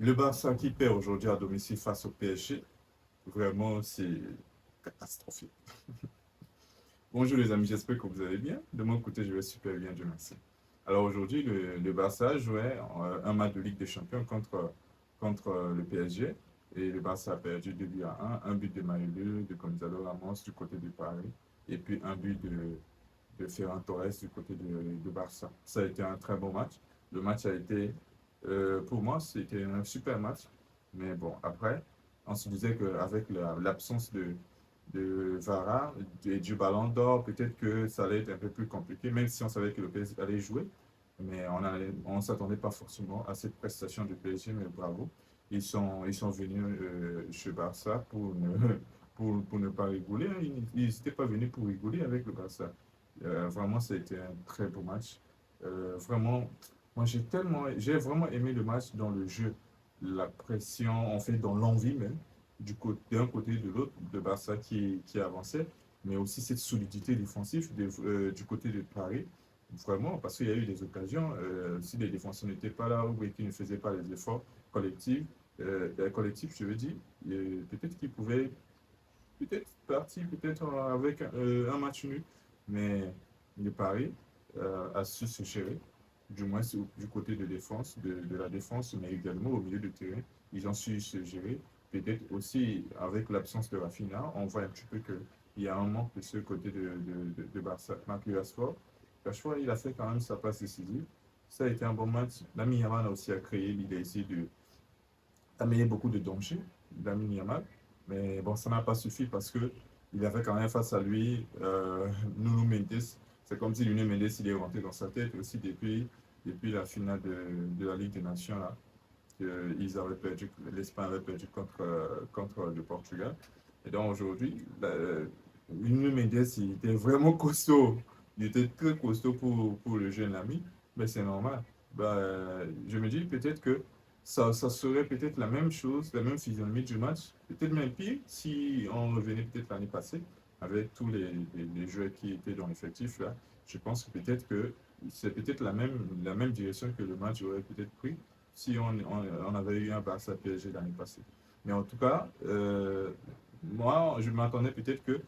Le Barça qui perd aujourd'hui à domicile face au PSG, vraiment, c'est catastrophique. Bonjour les amis, j'espère que vous allez bien. De mon côté, je vais super bien, Dieu merci. Alors aujourd'hui, le Barça jouait un match de Ligue des Champions contre le PSG. Et le Barça a perdu 2 buts à 1, un but de Maïlu, de Gonzalo Ramos du côté de Paris, et puis un but de Ferran Torres du côté de Barça. Ça a été un très bon match. Le match a été, pour moi, c'était un super match. Mais bon, après, on se disait qu'avec l'absence de Vara et du Ballon d'Or, peut-être que ça allait être un peu plus compliqué, même si on savait que le PSG allait jouer. Mais on ne s'attendait pas forcément à cette prestation du PSG, mais bravo. Ils sont venus chez Barça pour ne pas rigoler. Ils n'étaient pas venus pour rigoler avec le Barça. Vraiment, ça a été un très beau match. Vraiment, moi j'ai vraiment aimé le match dans le jeu, la pression, en fait, dans l'envie même, d'un côté et de l'autre, de Barça qui avançait, mais aussi cette solidité défensive du côté de Paris. Vraiment, parce qu'il y a eu des occasions, si les défenseurs n'étaient pas là ou qu'ils ne faisaient pas les efforts collectifs, je veux dire, peut-être qu'ils pouvaient peut-être partir peut-être avec un match nul, mais le Paris a su se gérer, du moins du côté de défense, de la défense, mais également au milieu de terrain. Ils ont su se gérer. Peut-être aussi avec l'absence de Rafinha, on voit un petit peu qu'il y a un manque de ce côté de Barça. Marcus Rashford, il a fait quand même sa passe décisive. Ça a été un bon match. Lamine Yamal a aussi créé, il a essayé d'amener beaucoup de dangers, Lamine Yamal. Mais bon, ça n'a pas suffi parce que il avait quand même face à lui Nuno Mendes. C'est comme si Nuno Mendes il est rentré dans sa tête aussi depuis la finale de la Ligue des Nations là. L'Espagne avait perdu contre le Portugal. Et donc aujourd'hui, Nuno Mendes il était vraiment costaud. Il était très costaud pour le jeune ami, mais c'est normal. Je me dis peut-être que ça serait peut-être la même chose, la même physionomie du match, peut-être même pire si on revenait peut-être l'année passée avec tous les joueurs qui étaient dans l'effectif là. Je pense que peut-être que c'est peut-être la même direction que le match aurait peut-être pris si on avait eu un Barça PSG l'année passée. Mais en tout cas, moi, je m'attendais peut-être que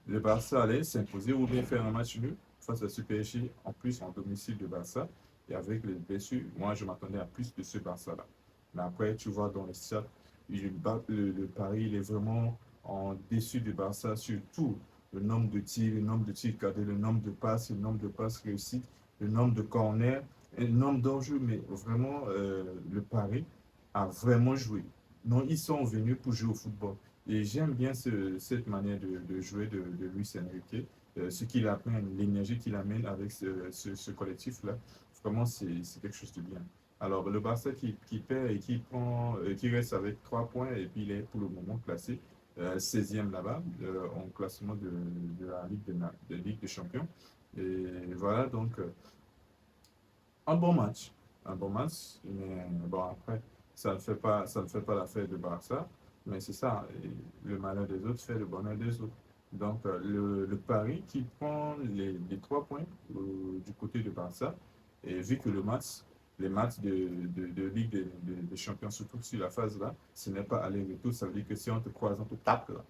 le Barça allait s'imposer ou bien faire un match nul face à ce PSG, en plus en domicile de Barça. Et avec les blessures, moi, je m'attendais à plus de ce Barça-là. Mais après, tu vois, dans les stats, le Paris, il est vraiment en dessus du Barça, surtout le nombre de tirs cadrés, le nombre de passes réussites, le nombre de corners, le nombre d'enjeux. Mais vraiment, le Paris a vraiment joué. Non, ils sont venus pour jouer au football. Et j'aime bien cette manière de jouer de Luis Enrique, ce qu'il amène, l'énergie qu'il amène avec ce collectif-là. Vraiment, c'est quelque chose de bien. Alors, le Barça qui perd et qui reste avec 3 points, et puis il est pour le moment classé 16e là-bas, en classement de la Ligue des Champions. Et voilà, donc, un bon match. Un bon match, mais bon, après, ça ne fait pas l'affaire de Barça, mais c'est ça, le malheur des autres fait le bonheur des autres. Donc, le Paris qui prend les 3 points du côté de Barça, et vu que les matchs de Ligue des Champions, surtout sur la phase là, ce n'est pas aller-retour, ça veut dire que si on te croise, on te tape là.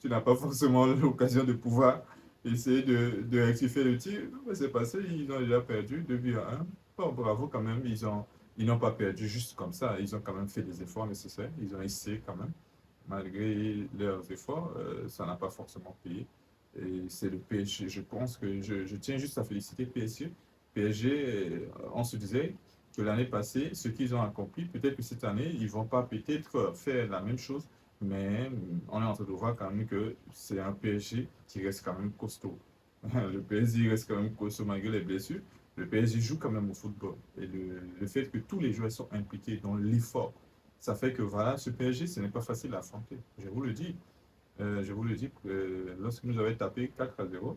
Tu n'as pas forcément l'occasion de pouvoir essayer de rectifier le tir. Mais c'est passé, ils ont déjà perdu 2 buts à 1. Bon, bravo quand même, ils n'ont pas perdu juste comme ça. Ils ont quand même fait des efforts nécessaires. Ils ont essayé quand même. Malgré leurs efforts, ça n'a pas forcément payé. Et c'est le PSG. Je pense que je tiens juste à féliciter PSG. PSG, on se disait que l'année passée, ce qu'ils ont accompli, peut-être que cette année, ils ne vont pas peut-être faire la même chose, mais on est en train de voir quand même que c'est un PSG qui reste quand même costaud. Le PSG reste quand même costaud malgré les blessures. Le PSG joue quand même au football. Et le fait que tous les joueurs sont impliqués dans l'effort, ça fait que voilà, ce PSG, ce n'est pas facile à affronter. Je vous le dis, lorsque nous avons tapé 4-0,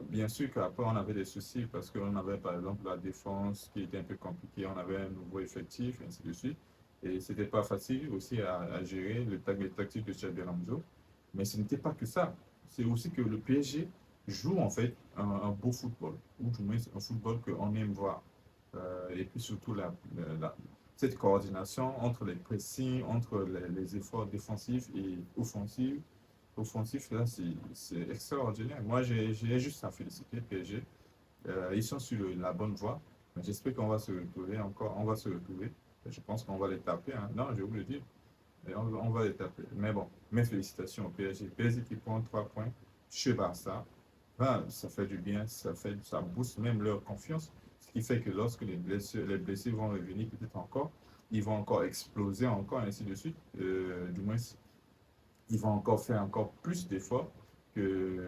bien sûr qu'après on avait des soucis parce qu'on avait par exemple la défense qui était un peu compliquée, on avait un nouveau effectif, et ainsi de suite. Et c'était pas facile aussi à gérer les tactiques de Xabi Alonso. Mais ce n'était pas que ça. C'est aussi que le PSG joue en fait un beau football, ou du moins un football qu'on aime voir. Et puis surtout cette coordination entre les pressings, entre les efforts défensifs et offensifs, là, c'est extraordinaire. Moi, j'ai juste à féliciter PSG. Ils sont sur la bonne voie. Mais j'espère qu'on va se retrouver encore. On va se retrouver. Je pense qu'on va les taper, hein. Non, je vous le dis. Et on va les taper. Mais bon, mes félicitations au PSG. PSG qui prend 3 points chez Barça. Ben, ça fait du bien, ça booste même leur confiance. Ce qui fait que lorsque les blessés vont revenir peut-être encore, ils vont encore exploser encore, ainsi de suite. Du moins, ils vont encore faire encore plus d'efforts que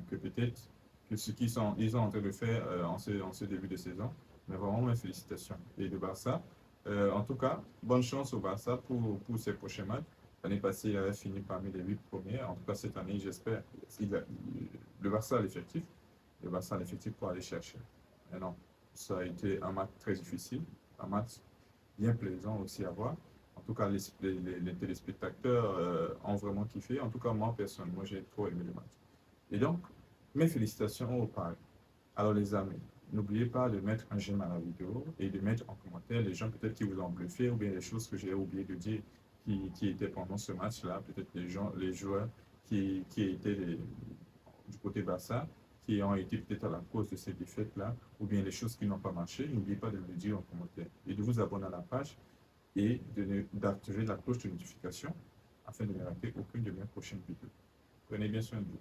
peut-être que ce ils sont en train de faire en ce début de saison. Mais vraiment, mes félicitations. Et le Barça, en tout cas, bonne chance au Barça pour ses prochains matchs. L'année passée, il avait fini parmi les 8 premiers. En tout cas, cette année, j'espère. Le Barça a l'effectif. Le Barça a l'effectif pour aller chercher. Mais non, ça a été un match très difficile. Un match bien plaisant aussi à voir. En tout cas, les téléspectateurs ont vraiment kiffé. En tout cas, moi, personnellement, j'ai trop aimé le match. Et donc, mes félicitations au Paris. Alors, les amis, n'oubliez pas de mettre un j'aime à la vidéo et de mettre en commentaire les gens peut-être qui vous ont bluffé ou bien les choses que j'ai oublié de dire qui étaient pendant ce match-là. Peut-être les joueurs qui étaient du côté Barça, qui ont été peut-être à la cause de ces défaites-là, ou bien les choses qui n'ont pas marché. N'oubliez pas de me le dire en commentaire et de vous abonner à la page et d'activer la cloche de notification afin de ne rater aucune de mes prochaines vidéos. Prenez bien soin de vous.